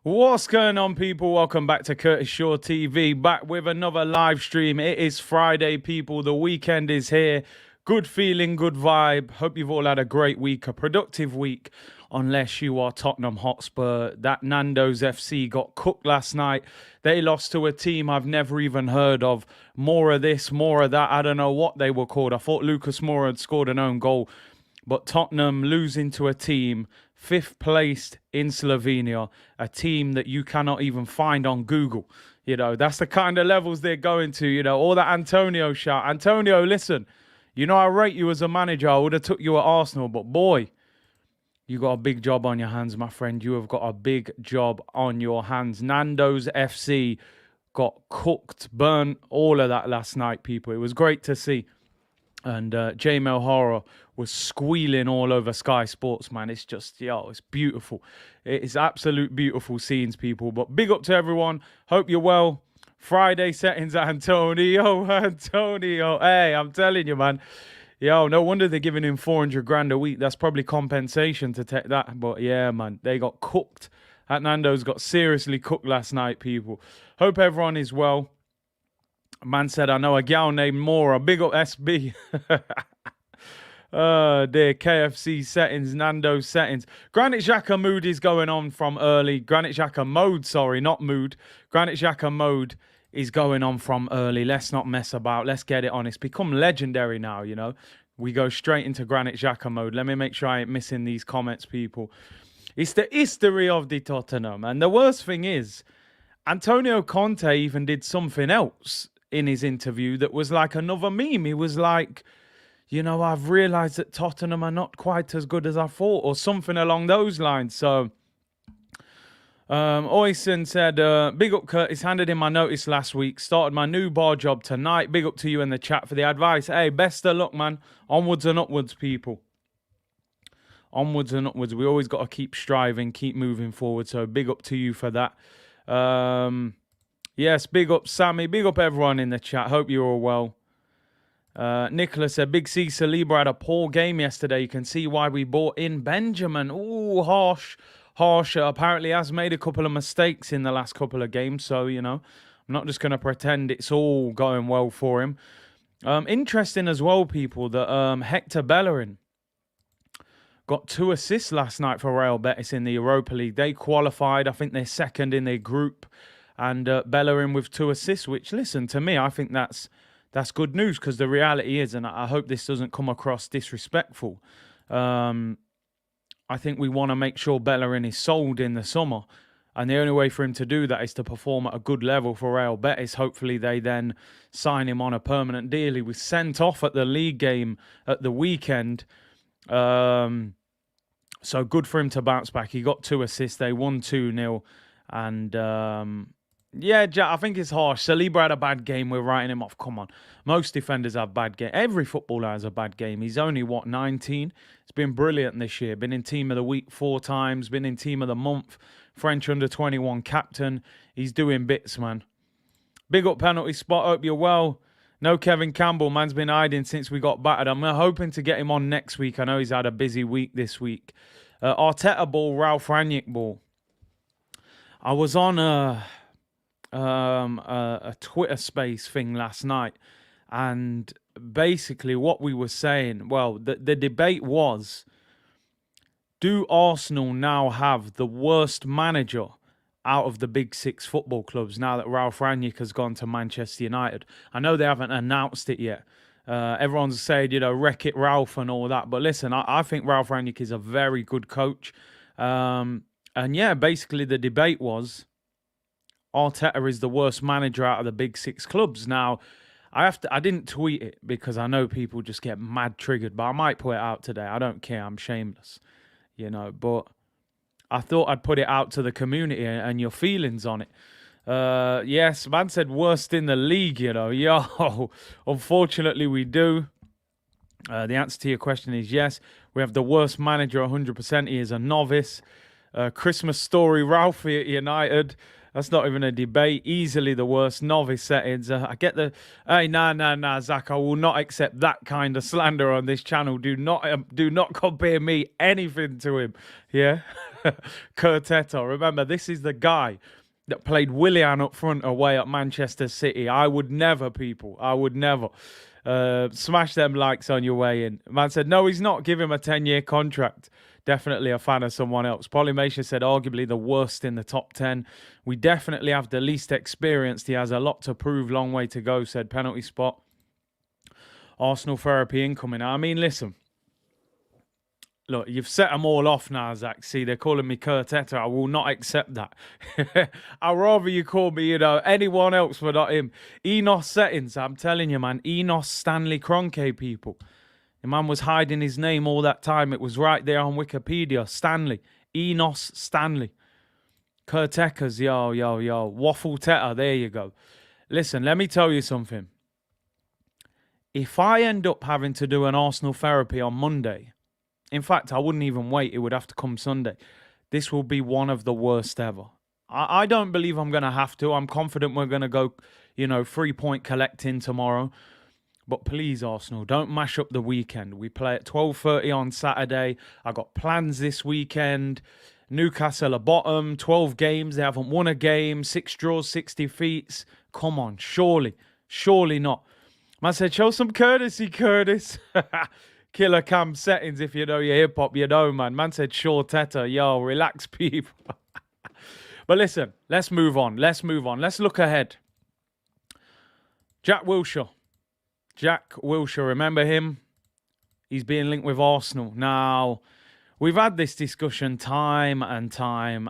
What's going on, people? Welcome back to Curtis Shaw TV, back with another live stream. It is Friday, people. The weekend is here. Good feeling, good vibe. Hope you've all had a great week, a productive week, unless you are Tottenham Hotspur. That Nando's FC got cooked last night. They lost to a team I've never even heard of. More of this, more of that. I don't know what they were called. I thought Lucas Moura had scored an own goal. But Tottenham losing to a team fifth placed in Slovenia, a team that you cannot even find on Google. You know, that's the kind of levels they're going to, you know, all that Antonio shout. Antonio, listen, you know, I rate you as a manager. I would have took you at Arsenal, but boy, you got a big job on your hands, my friend. You have got a big job on your hands. Nando's FC got cooked, burnt, all of that last night, people. It was great to see. And Jamie O'Hara was squealing all over Sky Sports, man. It's just, it's beautiful. It's absolute beautiful scenes, people. But big up to everyone. Hope you're well. Friday settings, Antonio. Hey, I'm telling you, man. No wonder they're giving him 400 grand a week. That's probably compensation to take that. But yeah, man, they got cooked. That Nando's got seriously cooked last night, people. Hope everyone is well. Man said, I know a gal named Mora. Big up SB. Dear KFC settings, Nando's settings. Granit Xhaka mood is going on from early. Granit Xhaka mode, sorry, not mood. Granit Xhaka mode is going on from early. Let's not mess about. Let's get it on. It's become legendary now, you know. We go straight into Granit Xhaka mode. Let me make sure I ain't missing these comments, people. It's the history of the Tottenham. And the worst thing is, Antonio Conte even did something else in his interview that was like another meme. He was like, you know, I've realised that Tottenham are not quite as good as I thought, or something along those lines. So, Oysen said, big up Curtis, handed in my notice last week, started my new bar job tonight. Big up to you in the chat for the advice. Hey, best of luck, man. Onwards and upwards, people. Onwards and upwards. We always got to keep striving, keep moving forward. So big up to you for that. Yes, big up Sammy, big up everyone in the chat. Hope you're all well. Nicholas said, Big C Saliba had a poor game yesterday. You can see why we bought in Benjamin. Ooh, harsh. Apparently has made a couple of mistakes in the last couple of games. So, you know, I'm not just going to pretend it's all going well for him. Interesting as well, people, that Hector Bellerin got 2 assists last night for Real Betis in the Europa League. They qualified. I think they're second in their group. And Bellerin with 2 assists, which, listen, to me, I think that's good news, because the reality is, and I hope this doesn't come across disrespectful, I think we want to make sure Bellerin is sold in the summer. And the only way for him to do that is to perform at a good level for Real Betis. Hopefully they then sign him on a permanent deal. He was sent off at the league game at the weekend. So good for him to bounce back. He got 2 assists. They won 2-0. And yeah, Jack, I think it's harsh. Saliba had a bad game. We're writing him off. Come on. Most defenders have bad game. Every footballer has a bad game. He's only, 19? It's been brilliant this year. Been in Team of the Week 4 times. Been in Team of the Month. French under-21 captain. He's doing bits, man. Big up penalty spot. Hope you're well. No Kevin Campbell. Man's been hiding since we got battered. I'm hoping to get him on next week. I know he's had a busy week this week. Arteta ball, Ralph Rangnick ball. I was on a Twitter space thing last night, and basically what we were saying, well, the debate was, do Arsenal now have the worst manager out of the big 6 football clubs now that Ralph Rangnick has gone to Manchester United? I know they haven't announced it yet. Everyone's saying, you know, wreck it Ralph and all that, but listen, I think Ralph Rangnick is a very good coach. And yeah, basically the debate was, Arteta is the worst manager out of the big 6 clubs. Now, I didn't tweet it because I know people just get mad triggered, but I might put it out today. I don't care. I'm shameless, you know, but I thought I'd put it out to the community and your feelings on it. Yes, man said worst in the league, you know. Yo, unfortunately we do. The answer to your question is yes. We have the worst manager 100%. He is a novice. Christmas story, Ralphie at United. That's not even a debate. Easily the worst. Novice settings. I get the... Hey, nah, Zach. I will not accept that kind of slander on this channel. Do not compare me anything to him. Yeah? Arteta. Remember, this is the guy that played Willian up front away at Manchester City. I would never, people. I would never. Smash them likes on your way in. Man said, no, he's not. Give him a 10-year contract. Definitely a fan of someone else. Polymation said, arguably the worst in the top 10. We definitely have the least experienced. He has a lot to prove. Long way to go, said penalty spot. Arsenal therapy incoming. I mean, listen. Look, you've set them all off now, Zach. See, they're calling me Arteta. I will not accept that. I'd rather you call me, anyone else but not him. Enos settings, I'm telling you, man. Enos Stanley Kroenke, people. The man was hiding his name all that time. It was right there on Wikipedia. Stanley. Enos Stanley. Kurtekas, yo. Waffle Teta, there you go. Listen, let me tell you something. If I end up having to do an Arsenal therapy on Monday... In fact, I wouldn't even wait. It would have to come Sunday. This will be one of the worst ever. I don't believe I'm going to have to. I'm confident we're going to go, 3-point collecting tomorrow. But please, Arsenal, don't mash up the weekend. We play at 12:30 on Saturday. I got plans this weekend. Newcastle are bottom, 12 games. They haven't won a game. 6 draws, 6 defeats. Come on, surely not. Man said, show some courtesy, Curtis. Killer cam settings, if you know your hip-hop, man. Man said, sure, Teta. Yo, relax, people. But listen, let's move on. Let's look ahead. Jack Wilshere, remember him? He's being linked with Arsenal. Now, we've had this discussion time and time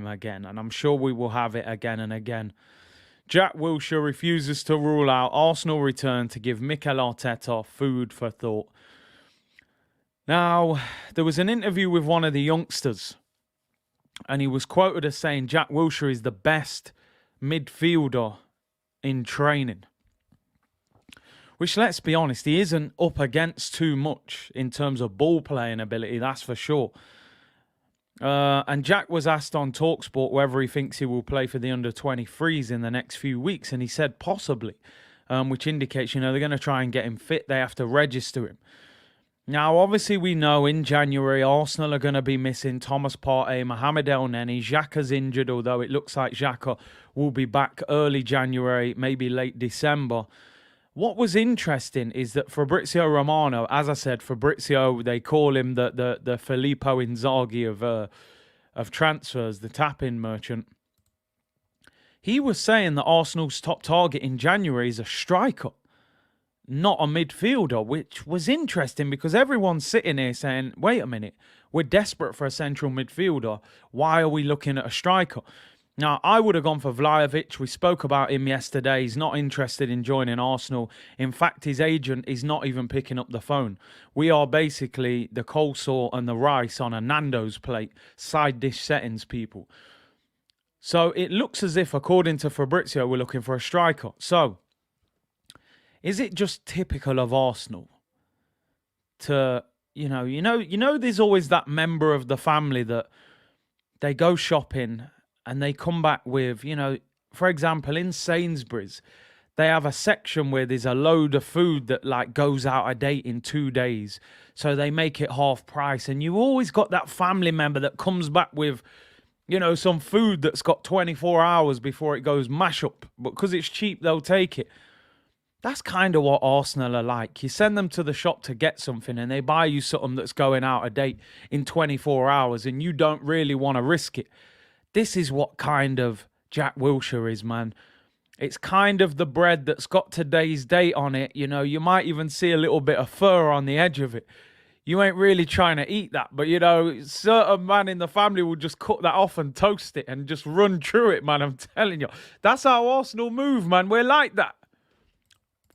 again, and I'm sure we will have it again and again. Jack Wilshere refuses to rule out Arsenal return to give Mikel Arteta food for thought. Now, there was an interview with one of the youngsters, and he was quoted as saying Jack Wilshere is the best midfielder in training. Which, let's be honest, he isn't up against too much in terms of ball playing ability, that's for sure. And Jack was asked on TalkSport whether he thinks he will play for the under-23s in the next few weeks, and he said possibly, which indicates, they're going to try and get him fit. They have to register him. Now, obviously, we know in January, Arsenal are going to be missing Thomas Partey, Mohamed El Neni. Xhaka's injured, although it looks like Xhaka will be back early January, maybe late December. What was interesting is that Fabrizio Romano, as I said, Fabrizio, they call him the Filippo Inzaghi of transfers, the tap-in merchant. He was saying that Arsenal's top target in January is a striker, not a midfielder, which was interesting because everyone's sitting here saying, wait a minute, we're desperate for a central midfielder. Why are we looking at a striker? Now, I would have gone for Vlahovic. We spoke about him yesterday. He's not interested in joining Arsenal. In fact, his agent is not even picking up the phone. We are basically the coleslaw and the rice on a Nando's plate. Side dish settings, people. So it looks as if, according to Fabrizio, we're looking for a striker. So, is it just typical of Arsenal to, there's always that member of the family that they go shopping and they come back with, for example, in Sainsbury's, they have a section where there's a load of food that goes out of date in 2 days. So they make it half price. And you always got that family member that comes back with, some food that's got 24 hours before it goes mash up. But because it's cheap, they'll take it. That's kind of what Arsenal are like. You send them to the shop to get something and they buy you something that's going out of date in 24 hours and you don't really want to risk it. This is what kind of Jack Wilshere is, man. It's kind of the bread that's got today's date on it. You might even see a little bit of fur on the edge of it. You ain't really trying to eat that. But, certain man in the family will just cut that off and toast it and just run through it, man. I'm telling you. That's how Arsenal move, man. We're like that.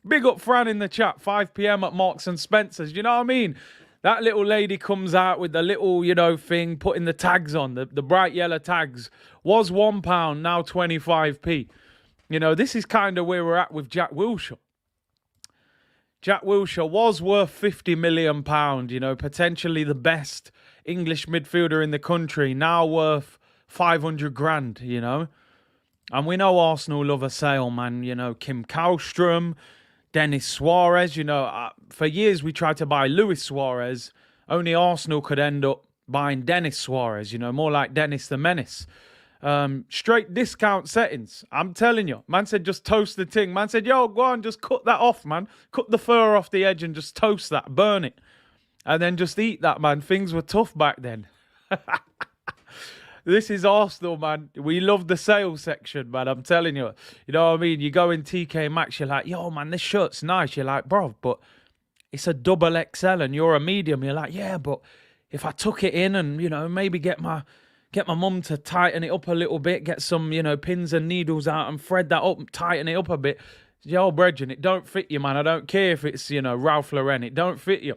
Big up Fran in the chat, 5 p.m. at Marks and Spencer's. You know what I mean? That little lady comes out with the little, thing, putting the tags on, the bright yellow tags. Was £1, now 25p. This is kind of where we're at with Jack Wilshere. Jack Wilshere was worth £50 million, potentially the best English midfielder in the country, now worth 500 grand, And we know Arsenal love a sale, man. Kim Kallstrom, Dennis Suarez, for years we tried to buy Luis Suarez. Only Arsenal could end up buying Dennis Suarez, more like Dennis the Menace. Straight discount settings. I'm telling you. Man said just toast the thing. Man said, yo, go on, just cut that off, man. Cut the fur off the edge and just toast that. Burn it. And then just eat that, man. Things were tough back then. This is Arsenal, man. We love the sales section, man. I'm telling you. You know what I mean? You go in TK Maxx, you're like, yo, man, this shirt's nice. You're like, bro, but it's a double XL and you're a medium. You're like, yeah, but if I tuck it in and, maybe get my mum to tighten it up a little bit, get some, pins and needles out and thread that up, tighten it up a bit. Yo, brethren, it don't fit you, man. I don't care if it's, Ralph Lauren. It don't fit you.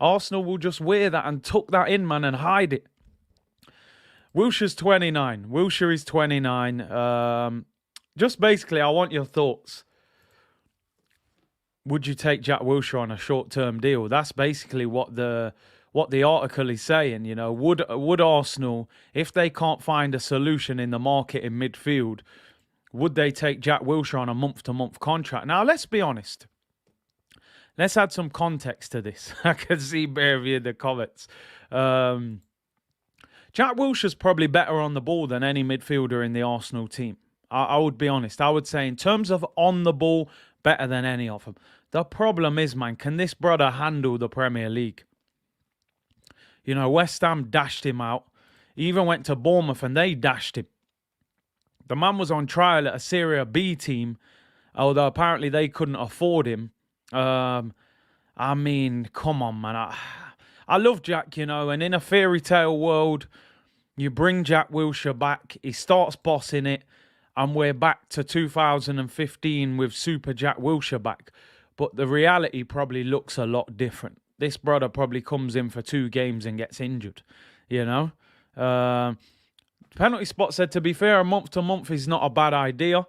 Arsenal will just wear that and tuck that in, man, and hide it. Wilshere's 29. Wilshere is 29. Just basically, I want your thoughts. Would you take Jack Wilshere on a short-term deal? That's basically what the article is saying. Would Arsenal, if they can't find a solution in the market in midfield, would they take Jack Wilshere on a month-to-month contract? Now, let's be honest. Let's add some context to this. I can see Bear of you in the comments. Jack Wilshere's probably better on the ball than any midfielder in the Arsenal team. I would be honest. I would say in terms of on the ball, better than any of them. The problem is, man, can this brother handle the Premier League? West Ham dashed him out. He even went to Bournemouth and they dashed him. The man was on trial at a Serie B team, although apparently they couldn't afford him. I mean, come on, man. I love Jack, and in a fairy tale world, you bring Jack Wilshere back, he starts bossing it, and we're back to 2015 with Super Jack Wilshere back. But the reality probably looks a lot different. This brother probably comes in for 2 games and gets injured, Penalty spot said, to be fair, a month to month is not a bad idea.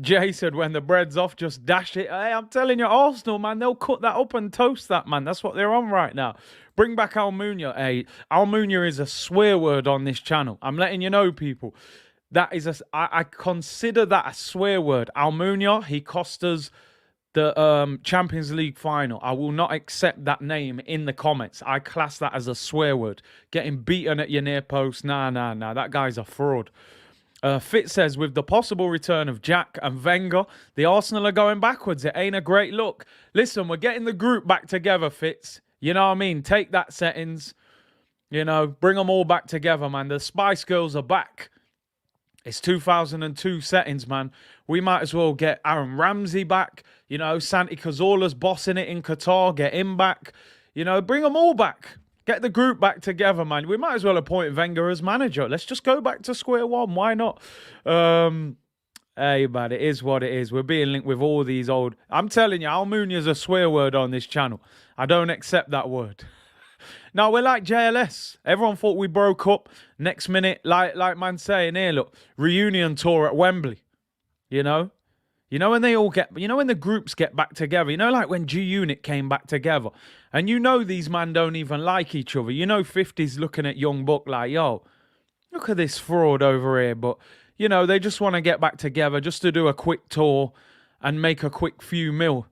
Jay said, when the bread's off, just dash it. Hey, I'm telling you, Arsenal, man, they'll cut that up and toast that, man. That's what they're on right now. Bring back Almunia. Hey, Almunia is a swear word on this channel. I'm letting you know, people. That is I consider that a swear word. Almunia, he cost us the Champions League final. I will not accept that name in the comments. I class that as a swear word. Getting beaten at your near post. Nah. That guy's a fraud. Fitz says, with the possible return of Jack and Wenger, the Arsenal are going backwards. It ain't a great look. Listen, we're getting the group back together, Fitz. You know what I mean? Take that settings. Bring them all back together, man. The Spice Girls are back. It's 2002 settings, man. We might as well get Aaron Ramsey back. Santi Cazorla's bossing it in Qatar. Get him back. Bring them all back. Get the group back together, man. We might as well appoint Wenger as manager. Let's just go back to square one. Why not? Hey, man, it is what it is. We're being linked with all these old... I'm telling you, Almunia's a swear word on this channel. I don't accept that word. Now, we're like JLS. Everyone thought we broke up. Next minute, like man saying here, look, reunion tour at Wembley. When they all get... when the groups get back together. Like when G-Unit came back together. And these men don't even like each other. 50's looking at Young Buck like, yo, look at this fraud over here. But, they just want to get back together just to do a quick tour and make a quick few mil.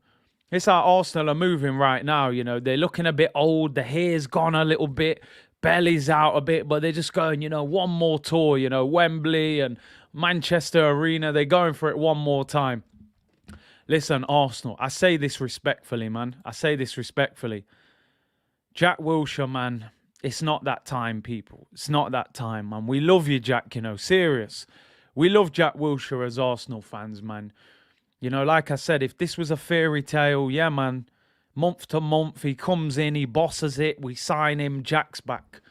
It's how Arsenal are moving right now, They're looking a bit old. The hair's gone a little bit. Belly's out a bit. But they're just going, one more tour, Wembley and Manchester Arena. They're going for it one more time. Listen, Arsenal, I say this respectfully, man. I say this respectfully. Jack Wilshere, man, it's not that time, people. It's not that time, man. We love you, Jack, serious. We love Jack Wilshere as Arsenal fans, man. Like I said, if this was a fairy tale, yeah, man, month to month, he comes in, he bosses it, we sign him, Jack's back.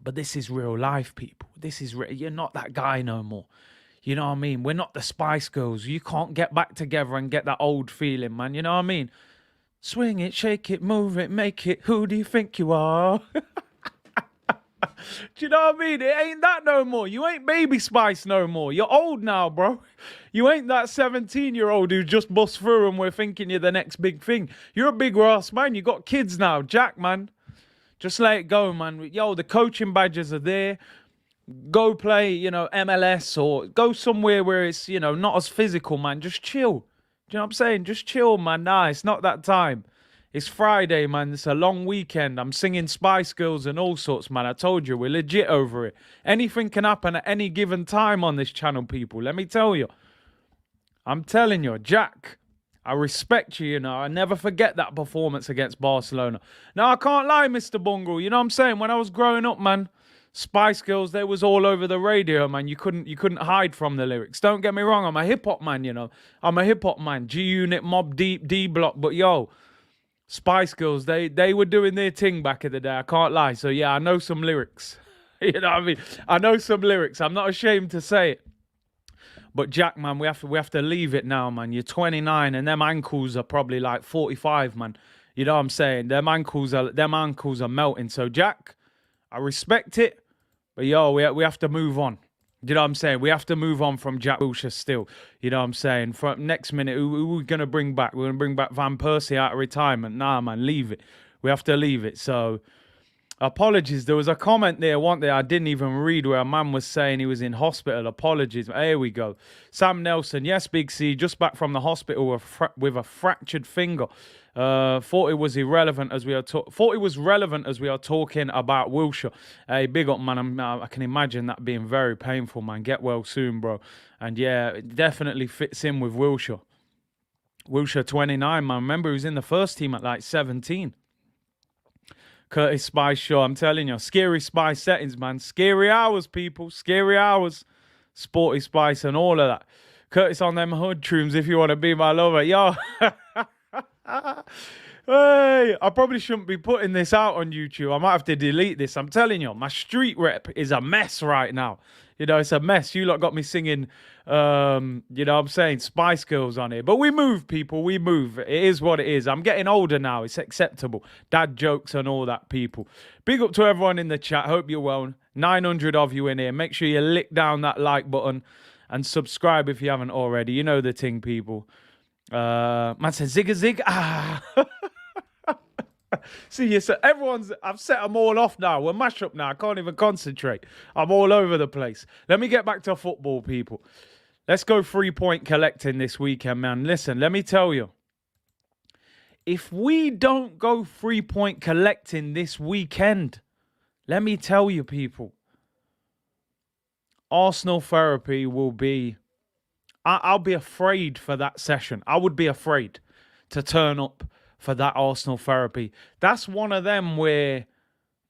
But this is real life, people. This is real. You're not that guy no more. You know what I mean? We're not the Spice Girls. You can't get back together and get that old feeling, man. You know what I mean? Swing it, shake it, move it, make it. Who do you think you are? Do you know what I mean? It ain't that no more. You ain't Baby Spice no more. You're old now, bro. You ain't that 17-year-old who just bust through and we're thinking you're the next big thing. You're a big ass man. You got kids now. Jack, man. Just let it go, man. Yo, the coaching badges are there. Go play, MLS or go somewhere where it's, not as physical, man. Just chill. Do you know what I'm saying? Just chill, man. Nah, it's not that time. It's Friday, man. It's a long weekend. I'm singing Spice Girls and all sorts, man. I told you, we're legit over it. Anything can happen at any given time on this channel, people. Let me tell you. I'm telling you, Jack, I respect you, you know. I never forget that performance against Barcelona. Now, I can't lie, Mr. Bungle. You know what I'm saying? When I was growing up, man, Spice Girls, they was all over the radio, man. You couldn't hide from the lyrics. Don't get me wrong, I'm a hip-hop man, you know. I'm a hip-hop man. G-Unit, Mobb Deep, D-Block. But, yo, Spice Girls, they were doing their thing back in the day. I can't lie. So, yeah, I know some lyrics. You know what I mean? I know some lyrics. I'm not ashamed to say it. But Jack, man, we have to leave it now, man. You're 29, and them ankles are probably like 45, man. You know what I'm saying? Them ankles are melting. So Jack, I respect it, but yo, we have to move on. You know what I'm saying? We have to move on from Jack Wilshere still. You know what I'm saying? From next minute, who we gonna bring back? We're gonna bring back Van Persie out of retirement. Nah, man, leave it. We have to leave it. So. Apologies. There was a comment there one day I didn't even read where a man was saying he was in hospital. Apologies. Here we go. Sam Nelson. Yes, Big C. Just back from the hospital with a fractured finger. Thought it was irrelevant as we are relevant as we are talking about Wilshere. Hey, big up, man. I can imagine that being very painful, man. Get well soon, bro. And yeah, it definitely fits in with Wilshere. Wilshere 29, man. Remember, he was in the first team at like 17. Curtis Spice Show, I'm telling you, scary Spice settings, man. Scary hours, people. Scary hours. Sporty Spice and all of that. Curtis on them hood trims if you want to be my lover. Yo. Hey, I probably shouldn't be putting this out on YouTube. I might have to delete this. I'm telling you, my street rep is a mess right now. You know, it's a mess. You lot got me singing, you know what I'm saying, Spice Girls on here. But we move, people. We move. It is what it is. I'm getting older now. It's acceptable. Dad jokes and all that, people. Big up to everyone in the chat. Hope you're well. 900 of you in here. Make sure you lick down that like button and subscribe if you haven't already. You know the thing, people. Man said zig a zig. Ah. See, so I've set them all off now. We're mashed up now. I can't even concentrate. I'm all over the place. Let me get back to football, people. Let's go 3-point collecting this weekend, man. Listen, let me tell you. If we don't go 3-point collecting this weekend, let me tell you, people, Arsenal therapy will be... I'll be afraid for that session. I would be afraid to turn up for that Arsenal therapy. That's one of them where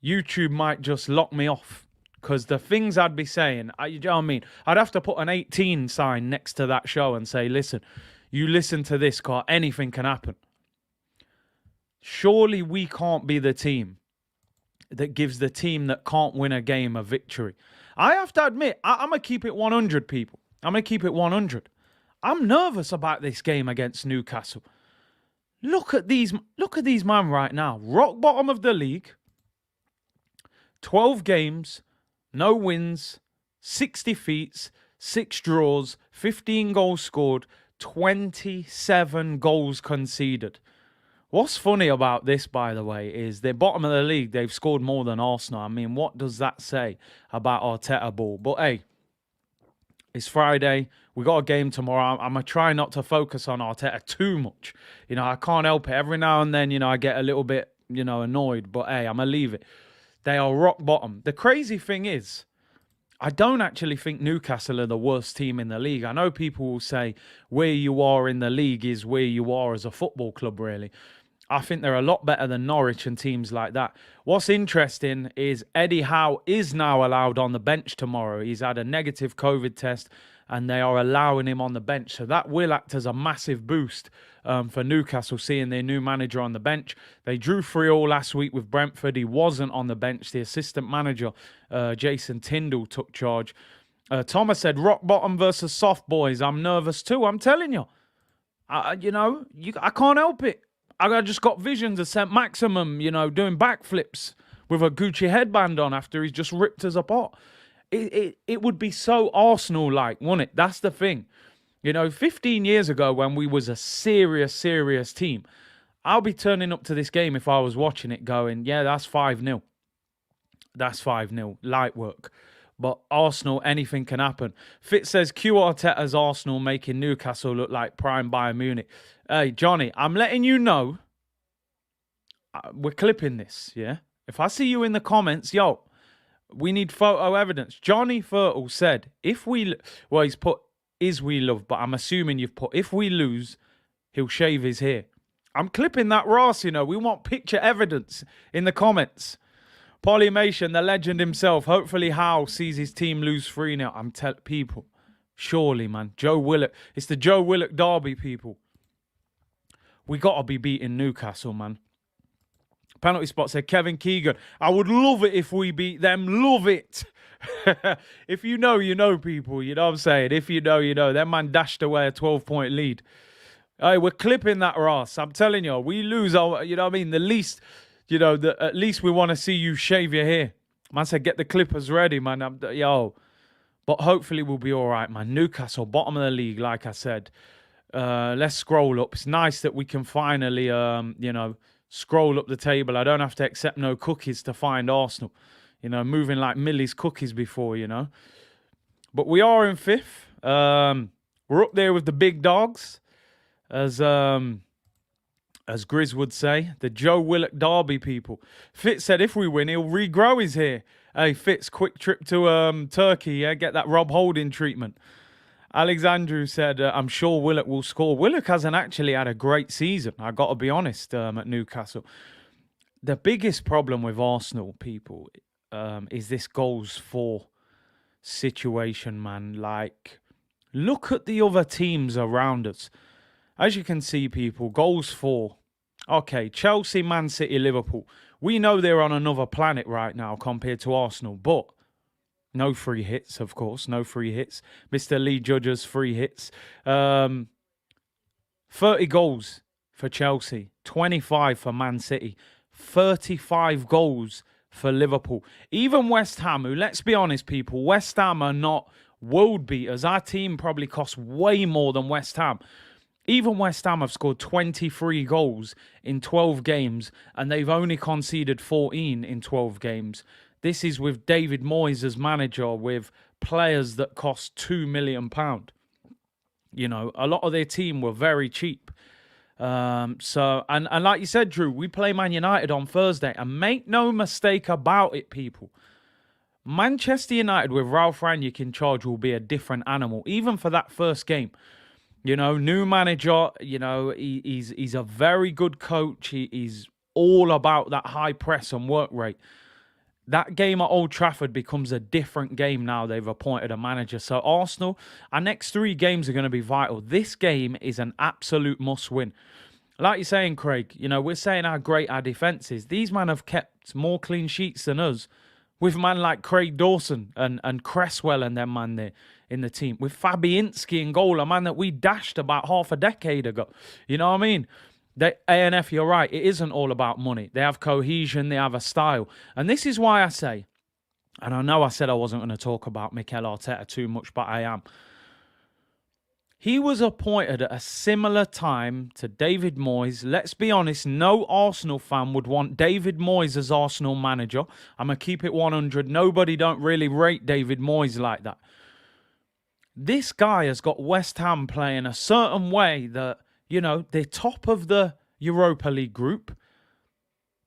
YouTube might just lock me off. Because the things I'd be saying, you know what I mean? I'd have to put an 18 sign next to that show and say, listen, you listen to this, car, anything can happen. Surely we can't be the team that gives the team that can't win a game a victory. I have to admit, I'm going to keep it 100, people. I'm going to keep it 100. I'm nervous about this game against Newcastle. Look at these man right now. Rock bottom of the league. 12 games, no wins, 6 defeats, 6 draws, 15 goals scored, 27 goals conceded. What's funny about this, by the way, is they're bottom of the league. They've scored more than Arsenal. I mean, what does that say about Arteta ball? But hey, it's Friday. We got a game tomorrow. I'm going to try not to focus on Arteta too much. You know, I can't help it. Every now and then, you know, I get a little bit, you know, annoyed. But, hey, I'm going to leave it. They are rock bottom. The crazy thing is, I don't actually think Newcastle are the worst team in the league. I know people will say where you are in the league is where you are as a football club, really. I think they're a lot better than Norwich and teams like that. What's interesting is Eddie Howe is now allowed on the bench tomorrow. He's had a negative COVID test and they are allowing him on the bench. So that will act as a massive boost for Newcastle, seeing their new manager on the bench. They drew 3-3 last week with Brentford. He wasn't on the bench. The assistant manager, Jason Tyndall, took charge. Thomas said, rock bottom versus soft boys. I'm nervous too. I'm telling you. I can't help it. I just got visions of St. Maximum, you know, doing backflips with a Gucci headband on after he's just ripped us apart. It would be so Arsenal-like, wouldn't it? That's the thing. You know, 15 years ago when we was a serious team, I'll be turning up to this game if I was watching it going, yeah, that's 5-0. That's 5-0. Light work. But Arsenal, anything can happen. Fitz says, Q Arteta's Arsenal making Newcastle look like prime Bayern Munich. Hey, Johnny, I'm letting you know we're clipping this, yeah? If I see you in the comments, yo, we need photo evidence. Johnny Fertile said, if we... Well, he's put, is we love, but I'm assuming you've put, if we lose, he'll shave his hair. I'm clipping that Ross, you know. We want picture evidence in the comments. Polymation, the legend himself. Hopefully Howe sees his team lose 3-0. I'm telling people, surely, man. Joe Willock. It's the Joe Willock derby, people. We got to be beating Newcastle, man. Penalty spot said Kevin Keegan. I would love it if we beat them. Love it. If you know, you know, people. You know what I'm saying? If you know, you know. That man dashed away a 12-point lead. Hey, we're clipping that, Ross. I'm telling you, we lose our, you know what I mean? The least, you know, at least we want to see you shave your hair. Man said, get the clippers ready, man. Yo. But hopefully we'll be all right, man. Newcastle, bottom of the league, like I said. Let's scroll up. It's nice that we can finally, you know, scroll up the table. I don't have to accept no cookies to find Arsenal. You know, moving like Millie's cookies before, you know. But we are in 5th. We're up there with the big dogs. As Grizz would say, the Joe Willock derby, people. Fitz said if we win, he'll regrow his hair. Hey, Fitz, quick trip to Turkey, yeah? Get that Rob Holding treatment. Alexandru said, I'm sure Willock will score. Willock hasn't actually had a great season, I got to be honest, at Newcastle. The biggest problem with Arsenal, people, is this goals for situation, man. Like, look at the other teams around us. As you can see, people, goals for, okay, Chelsea, Man City, Liverpool. We know they're on another planet right now compared to Arsenal, but no free hits, of course, no free hits. Mr. Lee Judge's free hits. 30 goals for Chelsea, 25 for Man City, 35 goals for Liverpool. Even West Ham, who, let's be honest, people, West Ham are not world beaters. Our team probably costs way more than West Ham. Even West Ham have scored 23 goals in 12 games, and they've only conceded 14 in 12 games. This is with David Moyes as manager, with players that cost £2 million. You know, a lot of their team were very cheap. And like you said, Drew, we play Man United on Thursday, and make no mistake about it, people. Manchester United with Ralph Rangnick in charge will be a different animal, even for that first game. You know, new manager, you know, he's a very good coach. He's all about that high press and work rate. That game at Old Trafford becomes a different game now they've appointed a manager. So Arsenal, our next 3 games are going to be vital. This game is an absolute must-win. Like you're saying, Craig, you know, we're saying how great our defence is. These men have kept more clean sheets than us, with man like Craig Dawson and Cresswell and them man there in the team. With Fabianski in goal, a man that we dashed about half a decade ago. You know what I mean? ANF, you're right. It isn't all about money. They have cohesion. They have a style. And this is why I say, and I know I said I wasn't going to talk about Mikel Arteta too much, but I am. He was appointed at a similar time to David Moyes. Let's be honest, no Arsenal fan would want David Moyes as Arsenal manager. I'm going to keep it 100. Nobody don't really rate David Moyes like that. This guy has got West Ham playing a certain way that, you know, they're top of the Europa League group.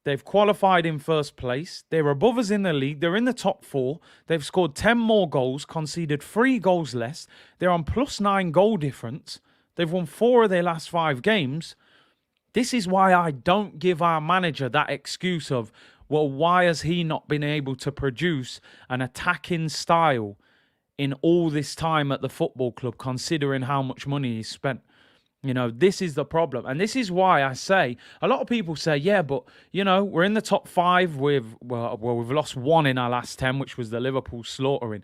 They've qualified in first place. They're above us in the league. They're in the top 4. They've scored 10 more goals, conceded 3 goals less. They're on +9 goal difference. They've won 4 of their last 5 games. This is why I don't give our manager that excuse of, well, why has he not been able to produce an attacking style in all this time at the football club, considering how much money he's spent? You know, this is the problem. And this is why I say, a lot of people say, yeah, but, you know, we're in the top 5 with, well, we've lost 1 in our last 10, which was the Liverpool slaughtering.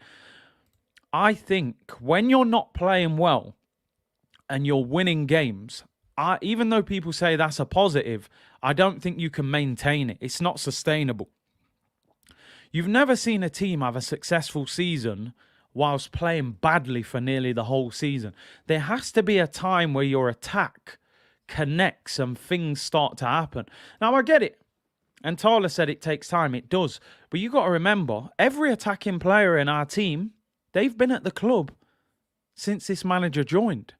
I think when you're not playing well and you're winning games, even though people say that's a positive, I don't think you can maintain it. It's not sustainable. You've never seen a team have a successful season whilst playing badly for nearly the whole season. There has to be a time where your attack connects and things start to happen. Now, I get it. And Tyler said it takes time. It does. But you got to remember, every attacking player in our team, they've been at the club since this manager joined.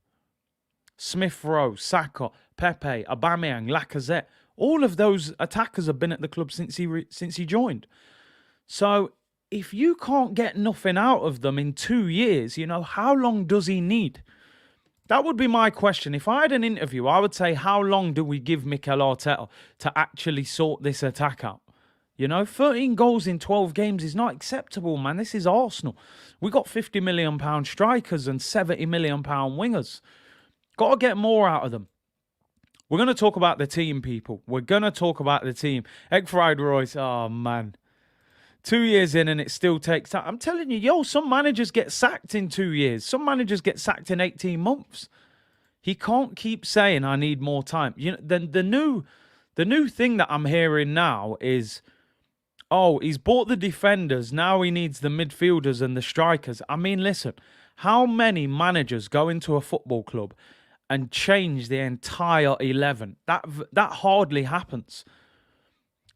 Smith Rowe, Saka, Pepe, Aubameyang, Lacazette, All of those attackers have been at the club since he joined. So if you can't get nothing out of them in 2 years, how long does he need? That would be my question. If I had an interview, I would say, how long do we give Mikel Arteta to actually sort this attack out? 13 goals in 12 games is not acceptable, man. This is Arsenal. We got £50 million strikers and £70 million wingers. Got to get more out of them. We're going to talk about the team, people. We're going to talk about the team. Egg fried Royce, oh, man. 2 years in and it still takes time. I'm telling you, some managers get sacked in 2 years. Some managers get sacked in 18 months. He can't keep saying, I need more time. The new thing that I'm hearing now is, he's bought the defenders. Now he needs the midfielders and the strikers. I mean, listen, how many managers go into a football club and change the entire 11? That hardly happens.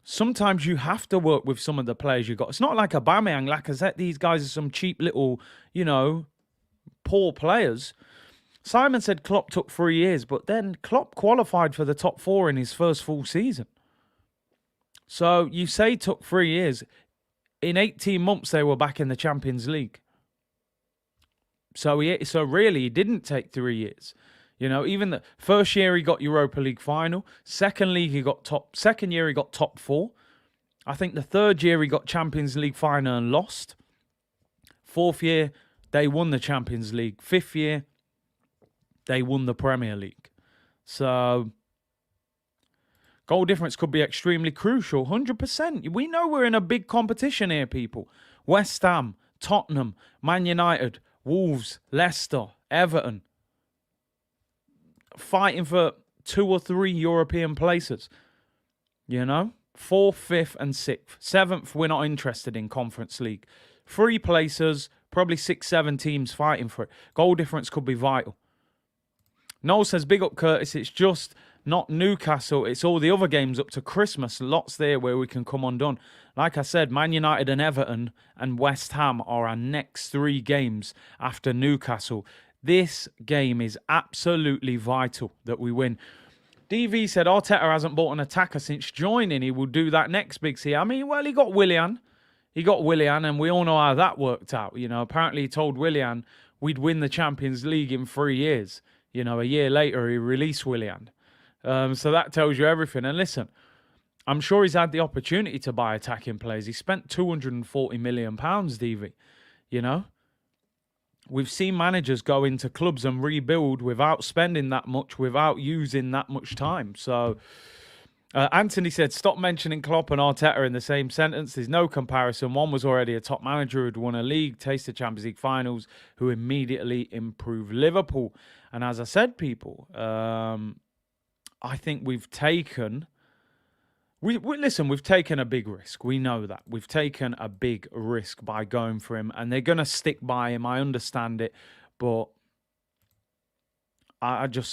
Sometimes you have to work with some of the players you got. It's not like Aubameyang, Lacazette. These guys are some cheap little, poor players. Simon said Klopp took 3 years, but then Klopp qualified for the top 4 in his first full season. So you say took 3 years. In 18 months, they were back in the Champions League. So really, he didn't take 3 years. Even the first year he got Europa League final. Second year he got top 4. I think the third year he got Champions League final and lost. Fourth year, they won the Champions League. Fifth year, they won the Premier League. So goal difference could be extremely crucial. 100%. We know we're in a big competition here, people. West Ham, Tottenham, Man United, Wolves, Leicester, Everton. Fighting for 2 or 3 European places. 4th, 5th and 6th. 7th, we're not interested in Conference League. 3 places, probably 6, 7 teams fighting for it. Goal difference could be vital. Noel says, big up Curtis, it's just not Newcastle. It's all the other games up to Christmas. Lots there where we can come undone. Like I said, Man United and Everton and West Ham are our next 3 games after Newcastle. This game is absolutely vital that we win. DV said, Arteta hasn't bought an attacker since joining. He will do that next, Big C. I mean, well, he got Willian. And we all know how that worked out. Apparently he told Willian we'd win the Champions League in 3 years. A year later, he released Willian. So that tells you everything. And listen, I'm sure he's had the opportunity to buy attacking players. He spent £240 million, DV. We've seen managers go into clubs and rebuild without spending that much, without using that much time. So Anthony said, stop mentioning Klopp and Arteta in the same sentence. There's no comparison. One was already a top manager who'd won a league, tasted Champions League finals, who immediately improved Liverpool. And as I said, people, I think we've taken... Listen, we've taken a big risk. We know that. We've taken a big risk by going for him, and they're going to stick by him. I understand it, but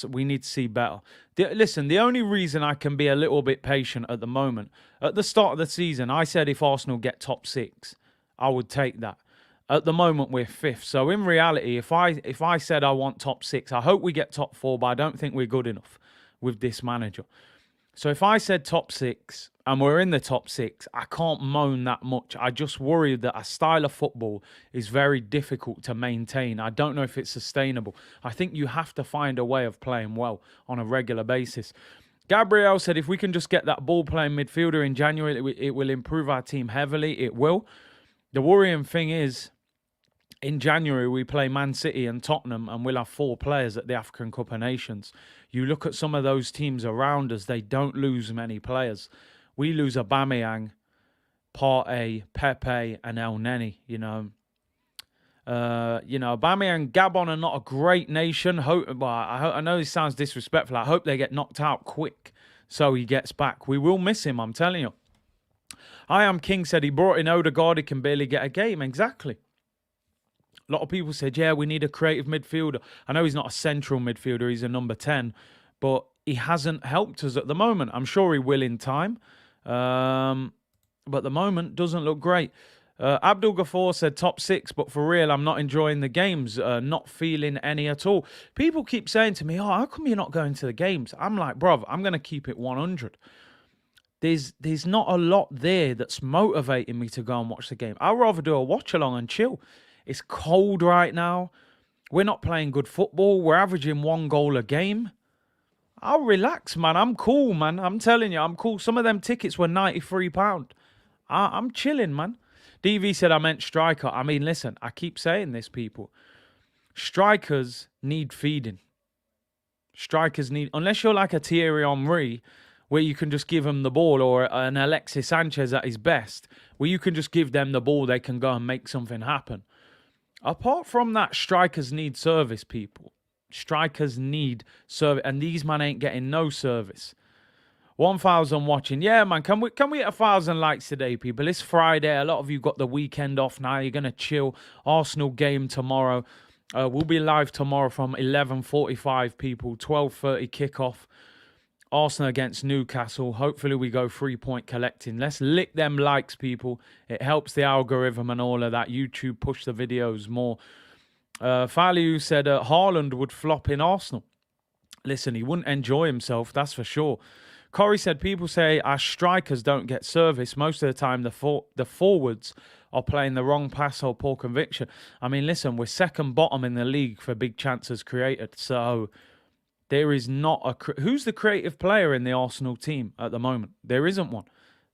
we need to see better. Listen, the only reason I can be a little bit patient at the moment, at the start of the season, I said if Arsenal get top 6, I would take that. At the moment, we're 5th. So in reality, if I said I want top 6, I hope we get top 4, but I don't think we're good enough with this manager. So if I said top 6 and we're in the top 6, I can't moan that much. I just worry that a style of football is very difficult to maintain. I don't know if it's sustainable. I think you have to find a way of playing well on a regular basis. Gabriel said if we can just get that ball-playing midfielder in January, it will improve our team heavily. It will. The worrying thing is, in January, we play Man City and Tottenham, and we'll have 4 players at the African Cup of Nations. You look at some of those teams around us, they don't lose many players. We lose Aubameyang, Partey, Pepe, and El Neni, Aubameyang, Gabon are not a great nation. I know this sounds disrespectful. I hope they get knocked out quick so he gets back. We will miss him, I'm telling you. I Am King said he brought in Odegaard, he can barely get a game. Exactly. A lot of people said, yeah, we need a creative midfielder. I know he's not a central midfielder, he's a number 10, but he hasn't helped us at the moment. I'm sure he will in time, but at the moment, doesn't look great. Abdul Ghaffar said top 6, but for real, I'm not enjoying the games, not feeling any at all. People keep saying to me, how come you're not going to the games? I'm like, bruv, I'm going to keep it 100. there's not a lot there that's motivating me to go and watch the game. I'd rather do a watch along and chill. It's cold right now. We're not playing good football. We're averaging 1 goal a game. I'll relax, man. I'm cool, man. I'm telling you, I'm cool. Some of them tickets were £93. I'm chilling, man. DV said I meant striker. I mean, listen, I keep saying this, people. Strikers need feeding. Strikers need, unless you're like a Thierry Henry, where you can just give them the ball, or an Alexis Sanchez at his best, where you can just give them the ball, they can go and make something happen. Apart from that, strikers need service, people. Strikers need service, and these man ain't getting no service. 1,000 watching. Yeah, man, can we hit 1,000 likes today, people? It's Friday. A lot of you got the weekend off now. You're going to chill. Arsenal game tomorrow. We'll be live tomorrow from 11:45, people. 12:30 kickoff. Arsenal against Newcastle. Hopefully we go 3-point collecting. Let's lick them likes, people. It helps the algorithm and all of that. YouTube push the videos more. Faliu said Haaland would flop in Arsenal. Listen, he wouldn't enjoy himself, that's for sure. Corey said people say our strikers don't get service. Most of the time the forwards are playing the wrong pass or poor conviction. I mean, listen, we're second bottom in the league for big chances created. So there is not a... Who's the creative player in the Arsenal team at the moment? There isn't one.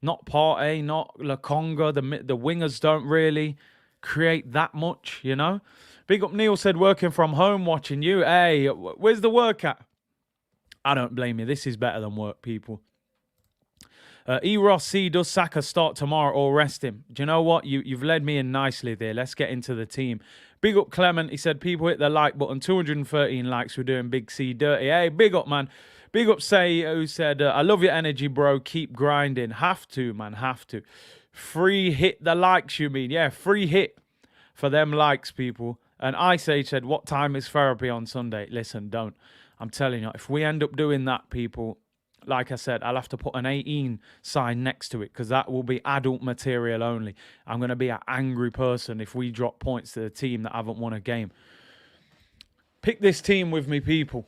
Not Partey, not Lokonga. The wingers don't really create that much, you know? Big up Neil said, working from home watching you. Hey, where's the work at? I don't blame you. This is better than work, people. Ross C, does Saka start tomorrow or rest him? Do you know what? You've led me in nicely there. Let's get into the team. Big up Clement. He said, people hit the like button. 213 likes. We're doing Big C dirty. Hey, big up, man. Big up Say, who said, I love your energy, bro. Keep grinding. Have to, man. Have to. Free hit the likes, you mean? Yeah, free hit for them likes, people. And Ice said, what time is therapy on Sunday? Listen, don't. I'm telling you, if we end up doing that, people, like I said, I'll have to put an 18 sign next to it because that will be adult material only. I'm going to be an angry person if we drop points to the team that haven't won a game. Pick this team with me, people.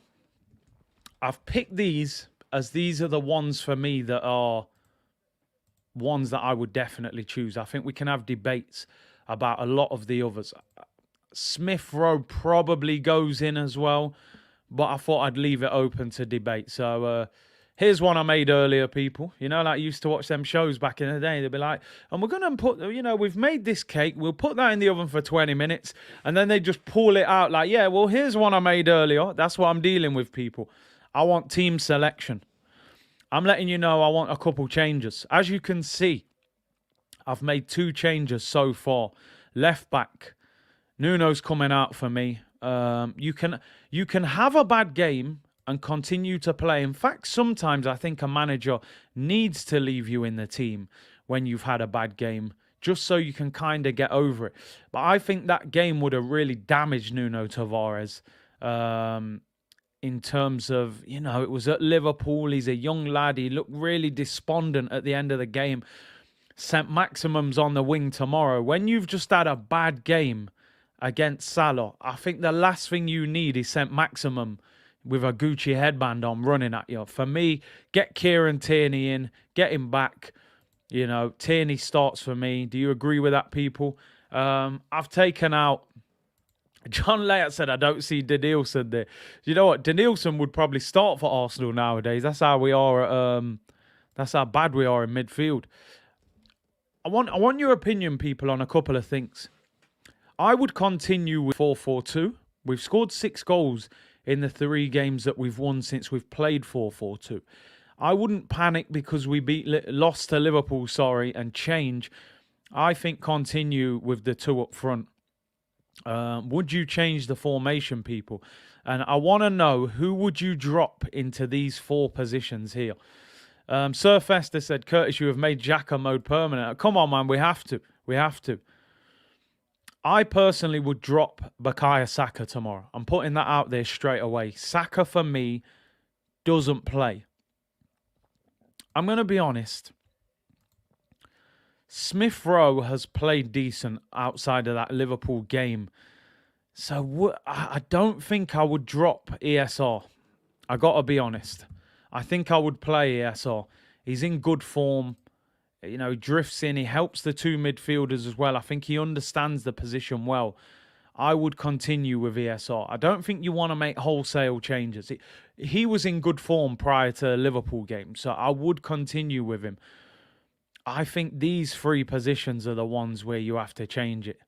I've picked these as these are the ones for me that are ones that I would definitely choose. I think we can have debates about a lot of the others. Smith Rowe probably goes in as well, but I thought I'd leave it open to debate. So here's one I made earlier, people. You know, like I used to watch them shows back in the day. They'd be like, and we're going to put, you know, we've made this cake. We'll put that in the oven for 20 minutes. And then they just pull it out like, yeah, well, here's one I made earlier. That's what I'm dealing with, people. I want team selection. I'm letting you know I want a couple changes. As you can see, I've made 2 changes so far. Left back. Nuno's coming out for me. You can have a bad game and continue to play. In fact, sometimes I think a manager needs to leave you in the team when you've had a bad game, just so you can kind of get over it. But I think that game would have really damaged Nuno Tavares in terms of, you know, it was at Liverpool. He's a young lad. He looked really despondent at the end of the game. St. Maximum's on the wing tomorrow. When you've just had a bad game against Salah, I think the last thing you need is St. Maximum with a Gucci headband on running at you. For me, get Kieran Tierney in, get him back. You know, Tierney starts for me. Do you agree with that, people? I've taken out... John Layat said, I don't see Denilson there. You know what? Denilson would probably start for Arsenal nowadays. That's how we are. That's how bad we are in midfield. I want your opinion, people, on a couple of things. I would continue with 4-4-2. We've scored 6 goals in the 3 games that we've won since we've played 4-4-2. I wouldn't panic because we lost to Liverpool, and change. I think continue with the 2 up front. Would you change the formation, people? And I want to know, who would you drop into these 4 positions here? Sir Fester said, Curtis, you have made Xhaka mode permanent. Come on, man, we have to. We have to. I personally would drop Bukayo Saka tomorrow. I'm putting that out there straight away. Saka, for me, doesn't play. I'm going to be honest. Smith Rowe has played decent outside of that Liverpool game. So I don't think I would drop ESR. I got to be honest. I think I would play ESR. He's in good form. He drifts in. He helps the two midfielders as well. I think he understands the position well. I would continue with ESR. I don't think you want to make wholesale changes. He was in good form prior to Liverpool game, so I would continue with him. I think these three positions are the ones where you have to change it.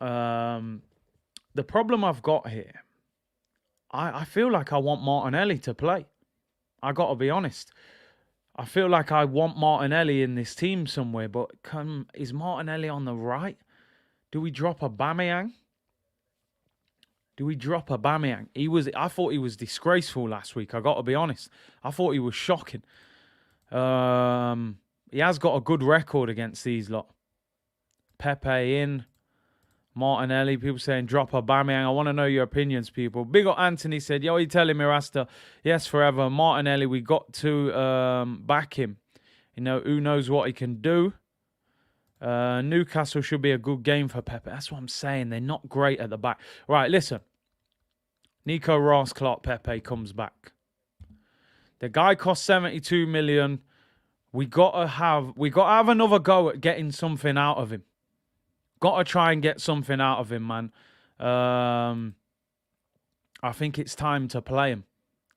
The problem I've got here, I feel like I want Martinelli to play. I got to be honest. I feel like I want Martinelli in this team somewhere, but is Martinelli on the right? Do we drop Aubameyang? I thought he was disgraceful last week. I got to be honest. I thought he was shocking. He has got a good record against these lot. Pepe in. Martinelli. People saying drop Aubameyang. I want to know your opinions, people. Big up Anthony said, yo, you telling me, Rasta? Yes, forever. Martinelli, we got to back him. Who knows what he can do. Newcastle should be a good game for Pepe. That's what I'm saying. They're not great at the back. Right, listen. Nico Ross, Clark Pepe comes back. The guy cost 72 million. We gotta have another go at getting something out of him. Got to try and get something out of him, man. I think it's time to play him.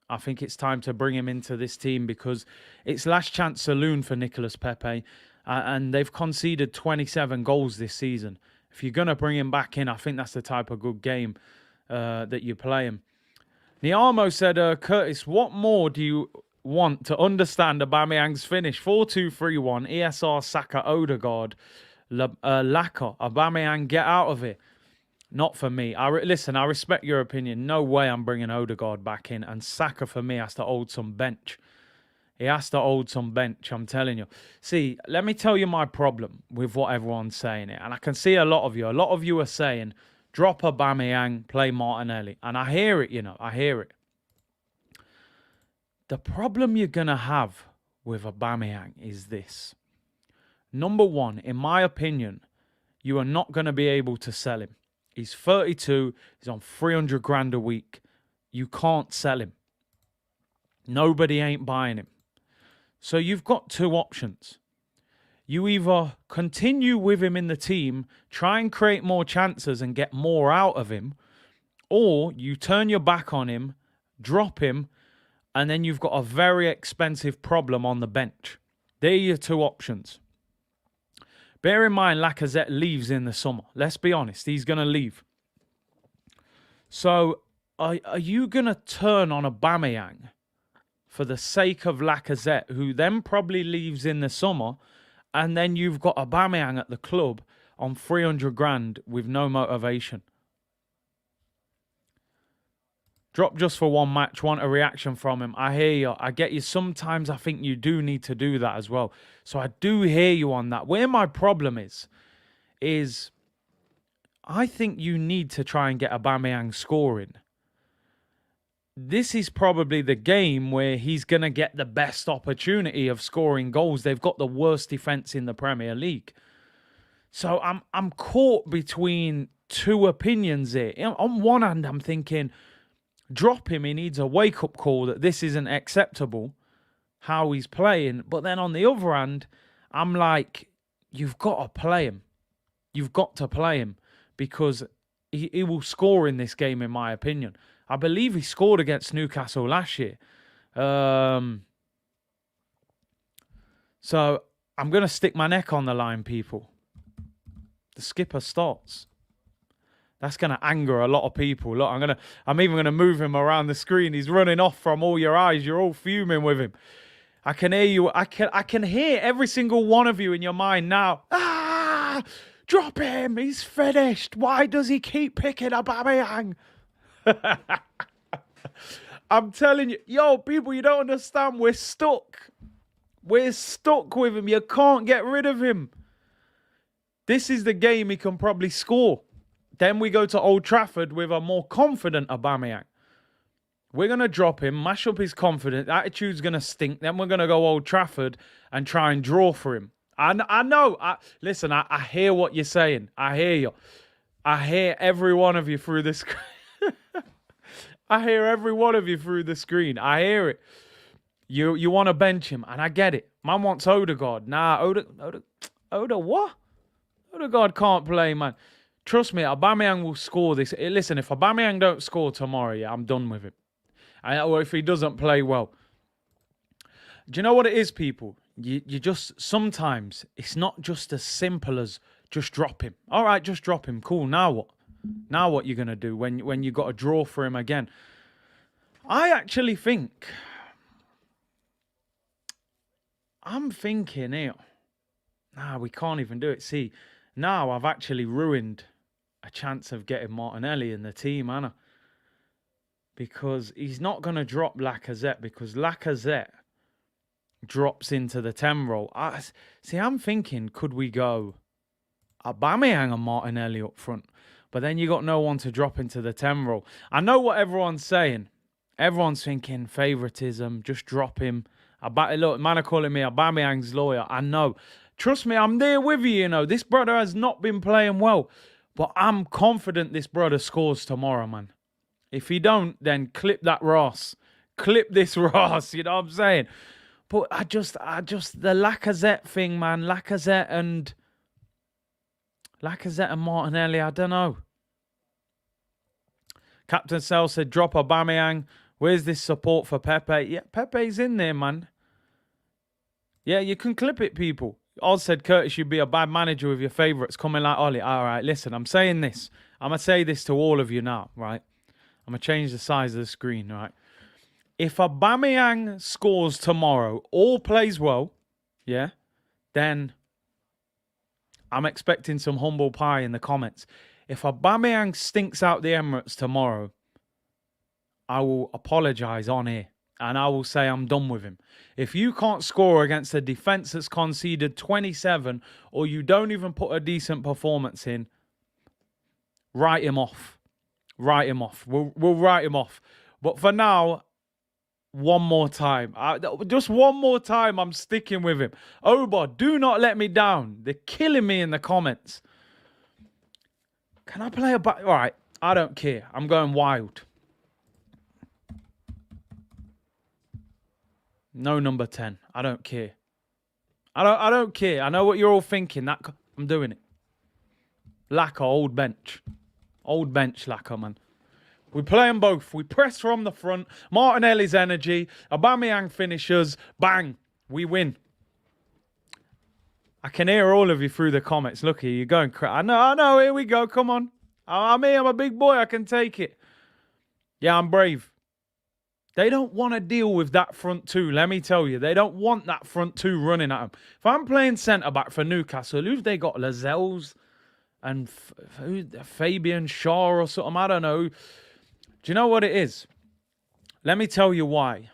I think it's time to bring him into this team because it's last chance saloon for Nicolas Pepe. And they've conceded 27 goals this season. If you're going to bring him back in, I think that's the type of good game that you play him. Niamo said, Curtis, what more do you want to understand Aubameyang's finish? 4-2-3-1, ESR, Saka, Odegaard. Lacquer, Aubameyang, get out of it. Not for me. Listen, I respect your opinion. No way I'm bringing Odegaard back in. And Saka, for me, has to hold some bench. He has to hold some bench, I'm telling you. See, let me tell you my problem with what everyone's saying here. And I can see a lot of you are saying, drop Aubameyang, play Martinelli. And I hear it, I hear it. The problem you're going to have with Aubameyang is this. Number one, in my opinion, you are not going to be able to sell him. He's 32. He's on 300 grand a week. You can't sell him. Nobody ain't buying him. So you've got two options. You either continue with him in the team, try and create more chances and get more out of him, or you turn your back on him, drop him, and then you've got a very expensive problem on the bench. There are your two options. Bear in mind, Lacazette leaves in the summer. Let's be honest, he's going to leave. So, are you going to turn on Aubameyang for the sake of Lacazette, who then probably leaves in the summer, and then you've got Aubameyang at the club on 300 grand with no motivation? Drop just for one match, want a reaction from him. I hear you. I get you. Sometimes I think you do need to do that as well. So I do hear you on that. Where my problem is I think you need to try and get Aubameyang scoring. This is probably the game where he's going to get the best opportunity of scoring goals. They've got the worst defence in the Premier League. So I'm caught between two opinions here. On one hand, I'm thinking, drop him. He needs a wake-up call that this isn't acceptable, how he's playing. But then on the other hand, I'm like, you've got to play him. You've got to play him because he will score in this game, in my opinion. I believe he scored against Newcastle last year. So I'm going to stick my neck on the line, people. The skipper starts. That's going to anger a lot of people. Look, I'm even going to move him around the screen. He's running off from all your eyes. You're all fuming with him. I can hear you. I can hear every single one of you in your mind now. Drop him. He's finished. Why does he keep picking Aubameyang? I'm telling you. Yo, people, you don't understand. We're stuck. We're stuck with him. You can't get rid of him. This is the game he can probably score. Then we go to Old Trafford with a more confident Aubameyang. We're going to drop him, mash up his confidence. Attitude's going to stink. Then we're going to go Old Trafford and try and draw for him. I know. Listen, I hear what you're saying. I hear you. I hear every one of you through the screen. I hear every one of you through the screen. I hear it. You want to bench him, and I get it. Man wants Odegaard. Nah, Oda what? Odegaard can't play, man. Trust me, Aubameyang will score this. Listen, if Aubameyang don't score tomorrow, yeah, I'm done with him. Or if he doesn't play well. Do you know what it is, people? You just, sometimes, it's not just as simple as just drop him. All right, just drop him. Cool, now what? Now what you going to do when you got to draw for him again? I actually think... I'm thinking here... Nah, we can't even do it. See, now I've actually ruined a chance of getting Martinelli in the team, Anna. Because he's not going to drop Lacazette, because Lacazette drops into the 10 role. I'm thinking, could we go Aubameyang and Martinelli up front? But then you got no one to drop into the 10 role. I know what everyone's saying. Everyone's thinking favoritism, just drop him. Look, man are calling me Aubameyang's lawyer. I know. Trust me, I'm there with you, you know. This brother has not been playing well. But I'm confident this brother scores tomorrow, man. If he don't, then clip that Ross. Clip this Ross, you know what I'm saying? But I just, the Lacazette thing, man. Lacazette and Martinelli, I don't know. Captain Cell said, drop Aubameyang. Where's this support for Pepe? Yeah, Pepe's in there, man. Yeah, you can clip it, people. Oz said, Curtis, you'd be a bad manager with your favourites coming like Ollie. All right, listen, I'm saying this. I'm going to say this to all of you now, right? I'm going to change the size of the screen, right? If Aubameyang scores tomorrow or plays well, yeah, then I'm expecting some humble pie in the comments. If Aubameyang stinks out the Emirates tomorrow, I will apologise on here. And I will say I'm done with him. If you can't score against a defence that's conceded 27 or you don't even put a decent performance in, write him off. Write him off. We'll write him off. But for now, one more time. Just one more time, I'm sticking with him. Oba, do not let me down. They're killing me in the comments. Can I play a... All right, I don't care. I'm going wild. No number 10. I don't care. I don't care. I know what you're all thinking. I'm doing it. Lacquer, old bench. Old bench Lacquer, man. We play them both. We press from the front. Martinelli's energy. Aubameyang finishes. Bang. We win. I can hear all of you through the comments. Look here, you're going crazy. I know. Here we go. Come on. I'm here. I'm a big boy. I can take it. Yeah, I'm brave. They don't want to deal with that front two, let me tell you. They don't want that front two running at them. If I'm playing centre-back for Newcastle, who've they got? Lascelles and Fabian Shaw or something? I don't know. Do you know what it is? Let me tell you why.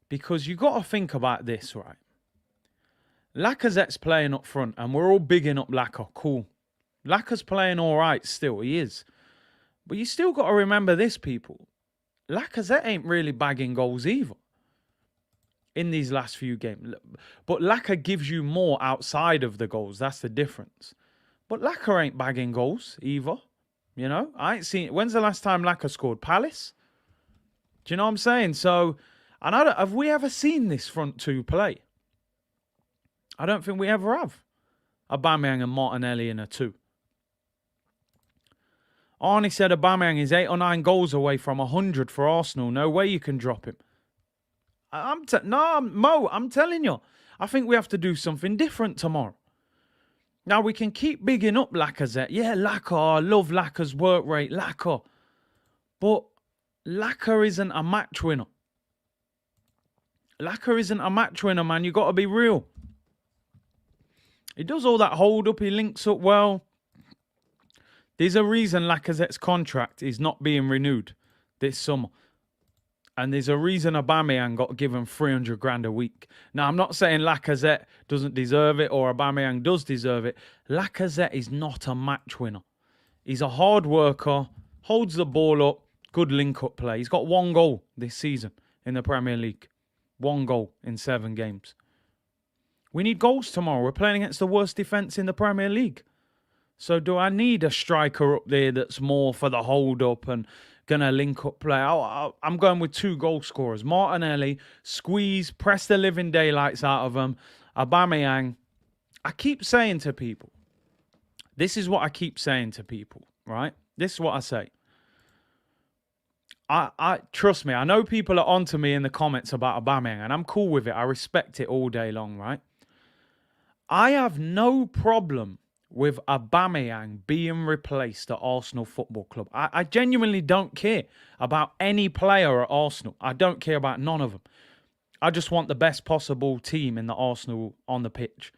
Because you got to think about this, right? Lacazette's playing up front, and we're all bigging up Lacquer. Cool. Lacquer's playing all right still. He is. But you still got to remember this, people. Lacazette ain't really bagging goals either in these last few games. But Lacquer gives you more outside of the goals. That's the difference. But Lacquer ain't bagging goals either. You know, I ain't seen... When's the last time Lacquer scored? Palace? Do you know what I'm saying? So, and have we ever seen this front two play? I don't think we ever have. Aubameyang and Martinelli in a two. Arnie said Aubameyang is 8 or 9 goals away from 100 for Arsenal. No way you can drop him. Mo, I'm telling you. I think we have to do something different tomorrow. Now, we can keep bigging up Lacazette. Yeah, Lacquer. I love Lacquer's work rate. Lacquer. But Lacquer isn't a match winner. Lacquer isn't a match winner, man. You got to be real. He does all that hold up. He links up well. There's a reason Lacazette's contract is not being renewed this summer. And there's a reason Aubameyang got given 300 grand a week. Now, I'm not saying Lacazette doesn't deserve it or Aubameyang does deserve it. Lacazette is not a match winner. He's a hard worker, holds the ball up, good link-up play. He's got 1 goal this season in the Premier League. 1 goal in 7 games. We need goals tomorrow. We're playing against the worst defence in the Premier League. So do I need a striker up there that's more for the hold-up and going to link up play? I'm going with 2 goal scorers. Martinelli, squeeze, press the living daylights out of them. Aubameyang. I keep saying to people, this is what I keep saying to people, right? This is what I say. I trust me, I know people are onto me in the comments about Aubameyang, and I'm cool with it. I respect it all day long, right? I have no problem with Aubameyang being replaced at Arsenal Football Club. I genuinely don't care about any player at Arsenal. I don't care about none of them. I just want the best possible team in the Arsenal on the pitch.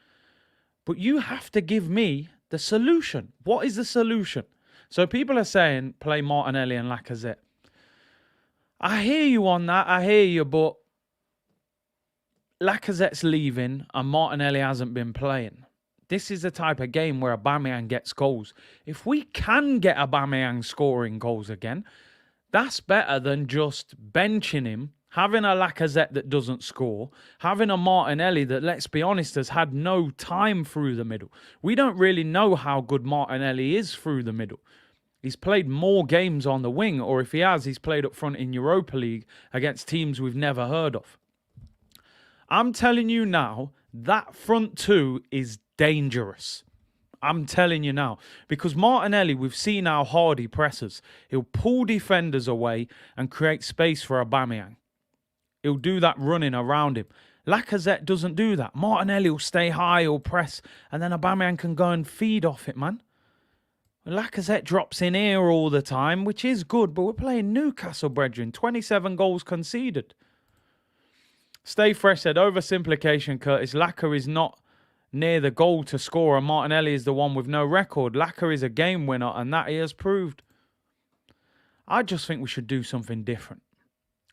But you have to give me the solution. What is the solution? So people are saying play Martinelli and Lacazette. I hear you on that. I hear you, but Lacazette's leaving and Martinelli hasn't been playing. This is the type of game where Aubameyang gets goals. If we can get Aubameyang scoring goals again, that's better than just benching him, having a Lacazette that doesn't score, having a Martinelli that, let's be honest, has had no time through the middle. We don't really know how good Martinelli is through the middle. He's played more games on the wing, or if he has, he's played up front in Europa League against teams we've never heard of. I'm telling you now, that front 2 is dangerous. I'm telling you now. Because Martinelli, we've seen how hard he presses. He'll pull defenders away and create space for Aubameyang. He'll do that running around him. Lacazette doesn't do that. Martinelli will stay high, he'll press, and then Aubameyang can go and feed off it, man. Lacazette drops in here all the time, which is good, but we're playing Newcastle, brethren. 27 goals conceded. Stay Fresh said, oversimplification, Curtis. Lacazette is not near the goal to score, and Martinelli is the one with no record. Lacazette is a game winner, and that he has proved. I just think we should do something different.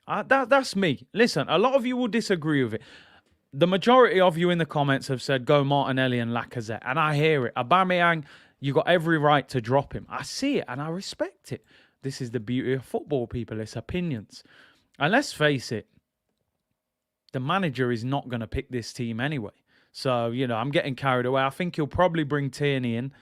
That's me. Listen, a lot of you will disagree with it. The majority of you in the comments have said, go Martinelli and Lacazette, and I hear it. Aubameyang, you got every right to drop him. I see it and I respect it. This is the beauty of football, people. It's opinions. And let's face it, the manager is not going to pick this team anyway. So, I'm getting carried away. I think he'll probably bring Tierney in.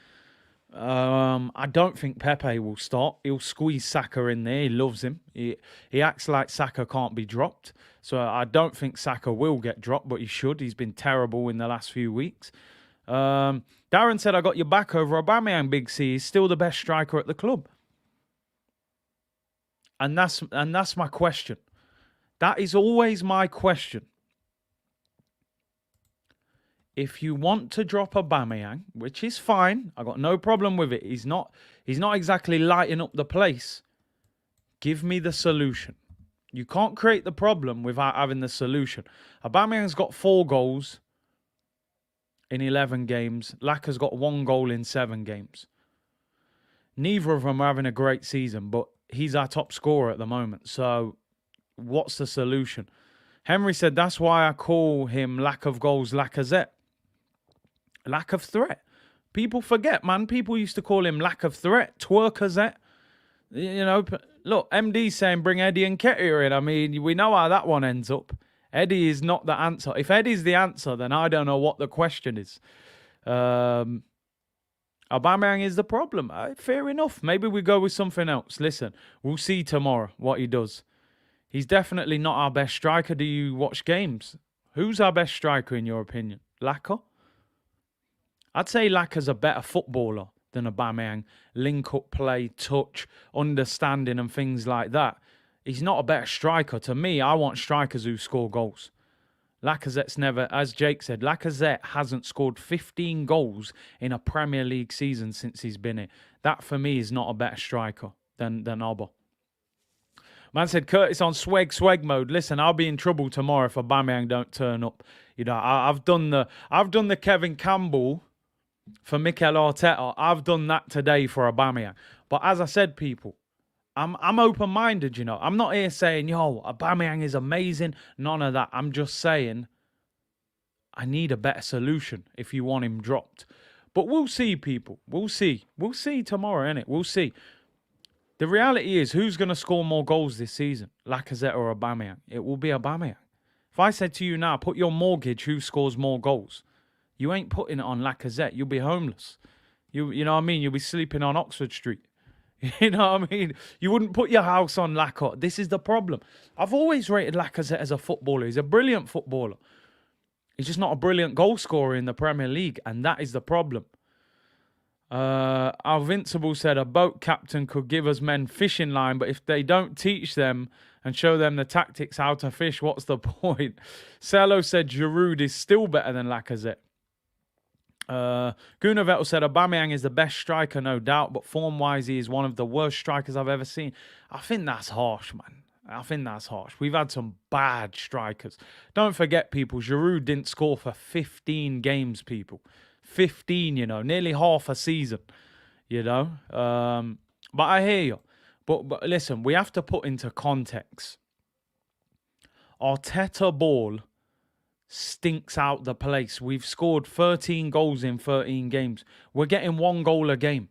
I don't think Pepe will start. He'll squeeze Saka in there. He loves him. He acts like Saka can't be dropped. So I don't think Saka will get dropped, but he should. He's been terrible in the last few weeks. Darren said, I got your back over Aubameyang, Big C. He's still the best striker at the club. And that's my question. That is always my question. If you want to drop Aubameyang, which is fine, I got no problem with it. He's not exactly lighting up the place. Give me the solution. You can't create the problem without having the solution. Aubameyang's got 4 goals in 11 games. Lacazzette's got 1 goal in 7 games. Neither of them are having a great season, but he's our top scorer at the moment. So what's the solution? Henry said, that's why I call him lack of goals Lacazette. Lack of threat. People forget, man. People used to call him lack of threat. Twerkazette. Look, MD's saying bring Eddie and Nketiah in. I mean, we know how that one ends up. Eddie is not the answer. If Eddie's the answer, then I don't know what the question is. Aubameyang is the problem. Fair enough. Maybe we go with something else. Listen, we'll see tomorrow what he does. He's definitely not our best striker. Do you watch games? Who's our best striker in your opinion? Laka? I'd say Laka's a better footballer than Aubameyang. Link-up play, touch, understanding and things like that. He's not a better striker. To me, I want strikers who score goals. Lacazette's never, as Jake said, Lacazette hasn't scored 15 goals in a Premier League season since he's been here. That, for me, is not a better striker than Aubameyang. Man said, Curtis on swag mode. Listen, I'll be in trouble tomorrow if Aubameyang don't turn up. I've done the Kevin Campbell for Mikel Arteta. I've done that today for Aubameyang. But as I said, people, I'm open-minded, I'm not here saying, yo, Aubameyang is amazing. None of that. I'm just saying I need a better solution if you want him dropped. But we'll see, people. We'll see. We'll see tomorrow, innit? We'll see. The reality is, who's going to score more goals this season? Lacazette or Aubameyang? It will be Aubameyang. If I said to you now, put your mortgage, who scores more goals? You ain't putting it on Lacazette. You'll be homeless. You know what I mean? You'll be sleeping on Oxford Street. You know what I mean? You wouldn't put your house on Lacazette. This is the problem. I've always rated Lacazette as a footballer. He's a brilliant footballer. He's just not a brilliant goal scorer in the Premier League, and that is the problem. Alvincible said a boat captain could give us men fishing line, but if they don't teach them and show them the tactics how to fish, what's the point? Cello said Giroud is still better than Lacazette. Gunavettel said Aubameyang is the best striker, no doubt, but form-wise he is one of the worst strikers I've ever seen. I think that's harsh, man. I think that's harsh. We've had some bad strikers. Don't forget, people, Giroud didn't score for 15 games, people. 15, you know, nearly half a season, you know. But I hear you. But listen, we have to put into context. Arteta ball stinks out the place. We've scored 13 goals in 13 games. We're getting 1 goal a game.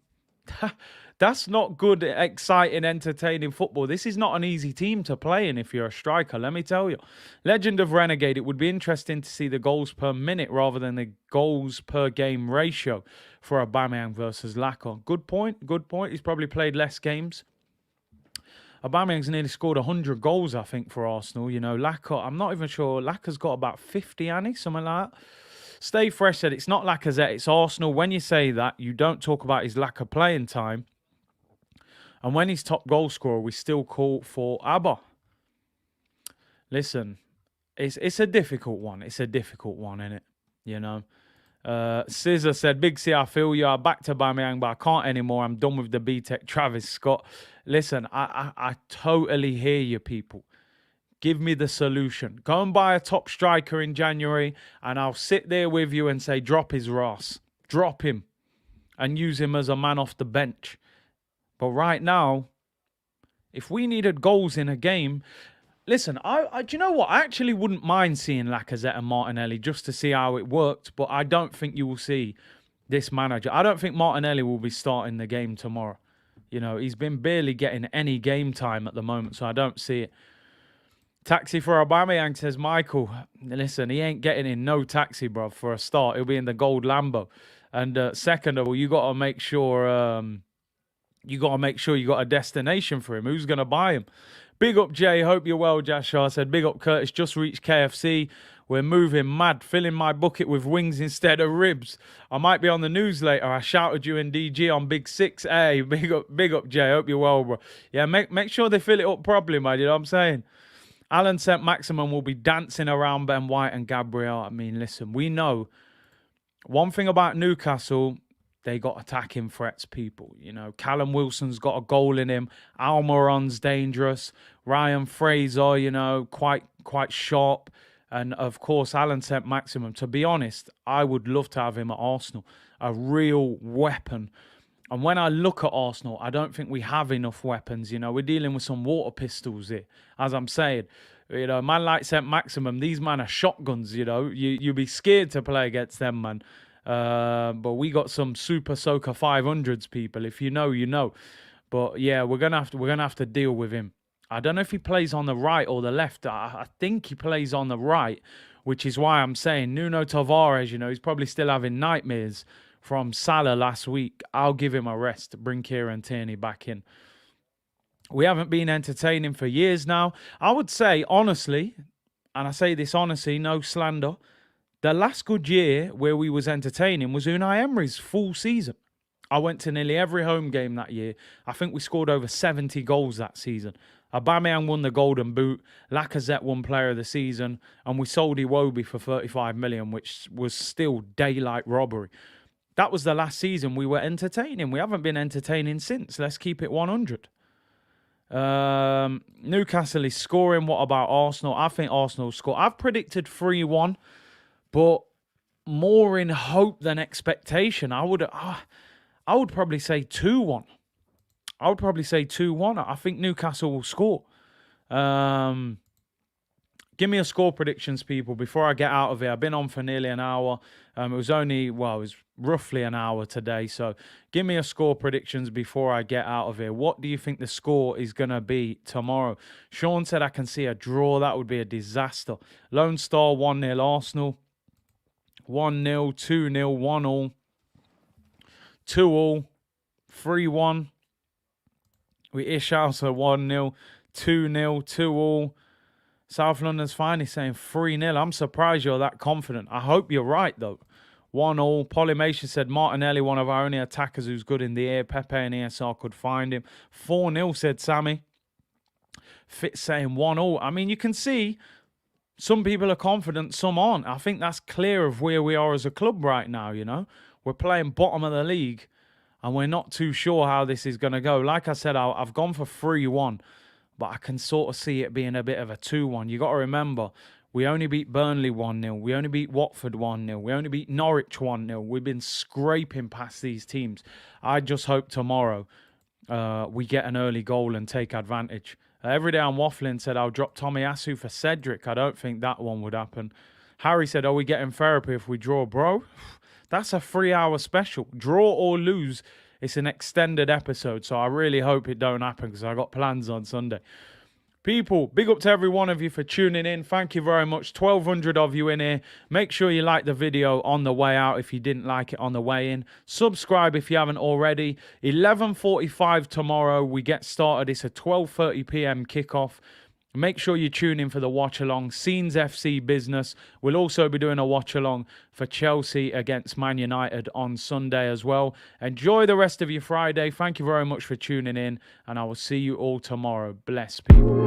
That's not good, exciting, entertaining football. This is not an easy team to play in if you're a striker, let me tell you. Legend of Renegade, it would be interesting to see the goals per minute rather than the goals per game ratio for Aubameyang versus Lacazette. Good point, good point. He's probably played less games. Aubameyang's nearly scored 100 goals, I think, for Arsenal. You know, Lacazette, I'm not even sure. Lacazette's got about 50, Annie, something like that. Stay Fresh said, it's not Lacazette, it's Arsenal. When you say that, you don't talk about his lack of playing time. And when he's top goal scorer, we still call for Abba. Listen, it's a difficult one. It's a difficult one, isn't it? You know. Scissor said, Big C, I feel you. I'm back to Aubameyang, but I can't anymore. I'm done with the B-Tech. Travis Scott. Listen, I totally hear you, people. Give me the solution. Go and buy a top striker in January, and I'll sit there with you and say, drop his Ross. Drop him. And use him as a man off the bench. But right now, if we needed goals in a game, listen, do you know what? I actually wouldn't mind seeing Lacazette and Martinelli just to see how it worked, but I don't think you will see this manager. I don't think Martinelli will be starting the game tomorrow. You know, he's been barely getting any game time at the moment, so I don't see it. Taxi for Aubameyang, says Michael. Listen, he ain't getting in no taxi, bro, for a start. He'll be in the gold Lambo. And second of all, you got to make sure... you got a destination for him. Who's going to buy him? Big up, Jay. Hope you're well, Jashar said. Big up, Curtis. Just reached KFC. We're moving mad. Filling my bucket with wings instead of ribs. I might be on the news later. I shouted you in DG on Big Six. Hey, big up, Jay. Hope you're well, bro. Yeah, make sure they fill it up properly, man. You know what I'm saying? Alan St. Maximum will be dancing around Ben White and Gabriel. I mean, listen, we know one thing about Newcastle. They got attacking threats, people. You know, Callum Wilson's got a goal in him. Almiron's dangerous. Ryan Fraser, you know, quite sharp. And, of course, Alan St. Maximum. To be honest, I would love to have him at Arsenal. A real weapon. And when I look at Arsenal, I don't think we have enough weapons. You know, we're dealing with some water pistols here. As I'm saying, you know, man like St. Maximum, these man are shotguns, you know. You'd be scared to play against them, man. But we got some Super Soaker 500s, people. If you know, you know. But yeah, we're gonna have to deal with him. I don't know if he plays on the right or the left. I think he plays on the right, which is why I'm saying Nuno Tavares. You know, he's probably still having nightmares from Salah last week. I'll give him a rest. Bring Kieran Tierney back in. We haven't been entertaining for years now. I would say honestly, and I say this honestly, no slander. The last good year where we was entertaining was Unai Emery's full season. I went to nearly every home game that year. I think we scored over 70 goals that season. Aubameyang won the Golden Boot. Lacazette won Player of the Season. And we sold Iwobi for 35 million, which was still daylight robbery. That was the last season we were entertaining. We haven't been entertaining since. Let's keep it 100. Newcastle is scoring. What about Arsenal? I think Arsenal score. I've predicted 3-1. But more in hope than expectation. I would probably say 2-1. I would probably say 2-1. I think Newcastle will score. Give me a score predictions, people, before I get out of here. I've been on for nearly an hour. It was roughly an hour today. So give me a score predictions before I get out of here. What do you think the score is going to be tomorrow? Sean said I can see a draw. That would be a disaster. Lone Star 1-0 Arsenal. 1-0, 2-0, 1-1, 2-2, 3-1. We ish out a 1-0, 2-0, 2-2. South London's finally saying 3-0. I'm surprised you're that confident. I hope you're right, though. 1-1. Polymation said Martinelli, one of our only attackers who's good in the air. Pepe and ESR could find him. 4-0, said Sammy. Fitz saying 1-1. I mean, you can see some people are confident, some aren't. I think that's clear of where we are as a club right now, you know. We're playing bottom of the league, and we're not too sure how this is going to go. Like I said, I've gone for 3-1, but I can sort of see it being a bit of a 2-1. You got to remember, we only beat Burnley 1-0. We only beat Watford 1-0. We only beat Norwich 1-0. We've been scraping past these teams. I just hope tomorrow we get an early goal and take advantage. Every day I'm waffling said I'll drop Tomiyasu for Cedric. I don't think that one would happen. Harry said, are we getting therapy if we draw? Bro, that's a 3-hour special. Draw or lose, it's an extended episode. So I really hope it don't happen because I got plans on Sunday. People, big up to every one of you for tuning in. Thank you very much. 1,200 of you in here. Make sure you like the video on the way out if you didn't like it on the way in. Subscribe if you haven't already. 11:45 tomorrow, we get started. It's a 12:30 p.m. kickoff. Make sure you tune in for the watch-along. Scenes FC business. We'll also be doing a watch-along for Chelsea against Man United on Sunday as well. Enjoy the rest of your Friday. Thank you very much for tuning in, and I will see you all tomorrow. Bless people.